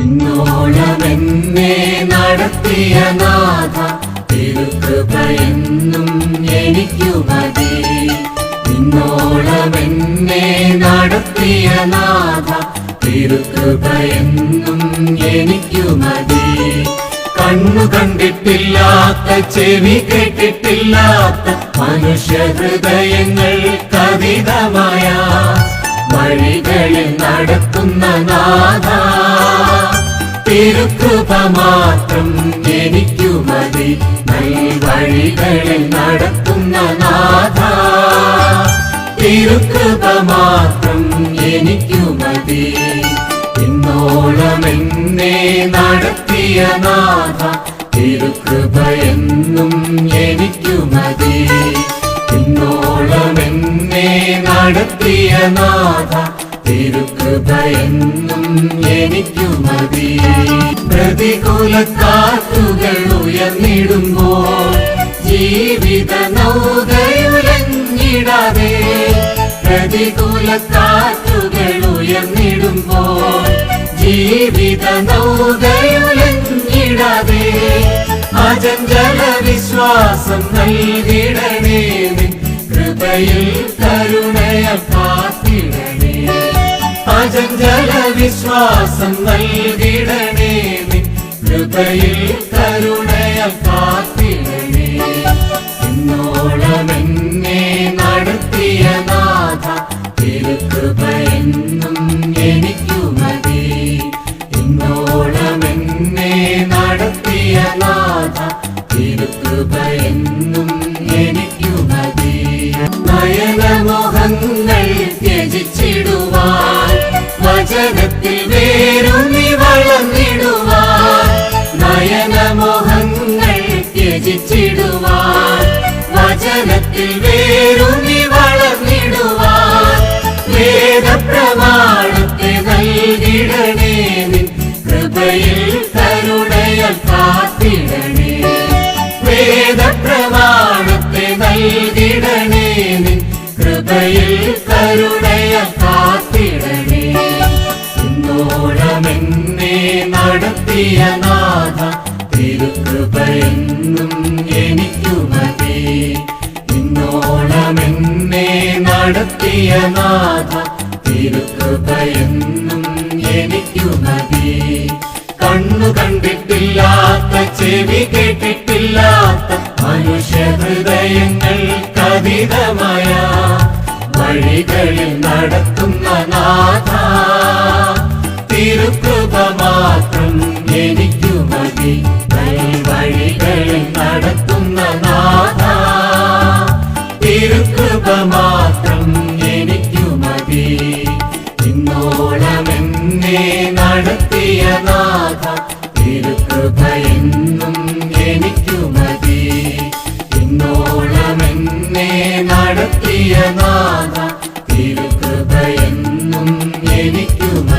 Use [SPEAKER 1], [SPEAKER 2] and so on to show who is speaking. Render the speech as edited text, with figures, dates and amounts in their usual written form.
[SPEAKER 1] ഇന്നോളമെന്നെ നടത്തിയ നാഥ തിരുകൃപയെന്നും എനിക്കു മതി. ഇന്നോളമെന്നെ നടത്തിയ നാഥ തിരുകൃപയെന്നും എനിക്കു മതി. കണ്ണു കണ്ടിട്ടില്ലാത്ത ചെവി കേട്ടിട്ടില്ലാത്ത മനുഷ്യഹൃദയങ്ങൾ കവിതമായ വഴികളിൽ നടത്തുന്ന നാഥ തിരുകൃപ മാത്രം എനിക്കു മതി. വഴികളിൽ നടത്തുന്ന നാഥ തിരുകൃപ മാത്രം എനിക്കു മതി. ഇന്നോളമെന്നെ നടത്തിയ നാഥ തിരുകൃപയെന്നും എനിക്കു മതി. ഇന്നോളമെന്നെ നടത്തിയ നാഥ തിരുകൃപയെന്നും എനിക്കു മതി. പ്രതികൂല കാറ്റുകൾ ഉയർന്നിടുമ്പോൾ ജീവിത നൗകയുലഞ്ഞിടാതെ, പ്രതികൂല കാറ്റുകൾ ഉയർന്നിടുമ്പോൾ ജീവിത നൗകയുലഞ്ഞിടാതെ അചഞ്ചല വിശ്വാസം നൽകിടണേ. നിൻ കൃപയിൽ കരുണയാൽ കാത്തിടണേ. അചഞ്ചല വിശ്വാസം നൽകിടണേ. നിൻ കൃപയിൽ കരുണയാൽ കാത്തിടണേ. ഇന്നോളമെന്നെ നടത്തിയ നാഥ തിരുകൃപയെന്നും എനിക്കു മതി. ഇന്നോളമെന്നെ നടത്തിയ നാഥ തിരുകൃപയെന്നും എനിക്കു മതി. നയനമോഹങ്ങൾ ത്യജിച്ചിടുവാൻ വചനത്തിൽ വേരൂന്നി വളർന്നിടുവാൻ, നയനമോഹങ്ങൾ ത്യജിച്ചിടുവാൻ വചനത്തിൽ വേരൂന്നി വളർന്നിടുവാൻ വേദപ്രമാണത്തെ നൽകിടണേ. നിൻ കൃപയിൽ കരുണയാൽ കാത്തിടണേ. വേദപ്രമാണത്തെ നൽകിടണേ. നിൻ കൃപയിൽ കരുണയാൽ കാത്തിടണേ. ഇന്നോളമെന്നെ നടത്തിയ നാഥ തിരുകൃപയെന്നും എനിക്കു മതി. ഇന്നോളമെന്നെ നടത്തിയ നാഥ തിരുകൃപയെന്നും എനിക്കു മതി. കണ്ണു കണ്ടിട്ടില്ലാത്ത ചെവി കേട്ടിട്ടില്ലാത്ത മനുഷ്യഹൃദയങ്ങൾ കവിതമായ വഴികളിൽ നടത്തുന്ന നാഥ തിരുകൃപ മാത്രം എനിക്കു മതി. വഴികളിൽ നടത്തുന്ന നാഥ തിരുകൃപ മാത്രം എനിക്കു മതി. ഇന്നോളമെന്നെ നടത്തിയ നാഥ തിരുകൃപയെന്നും എനിക്കു മതി. ഇന്നോളമെന്നെ നടത്തിയ നാഥ തിരുകൃപയെന്നും എനിക്കു മതി.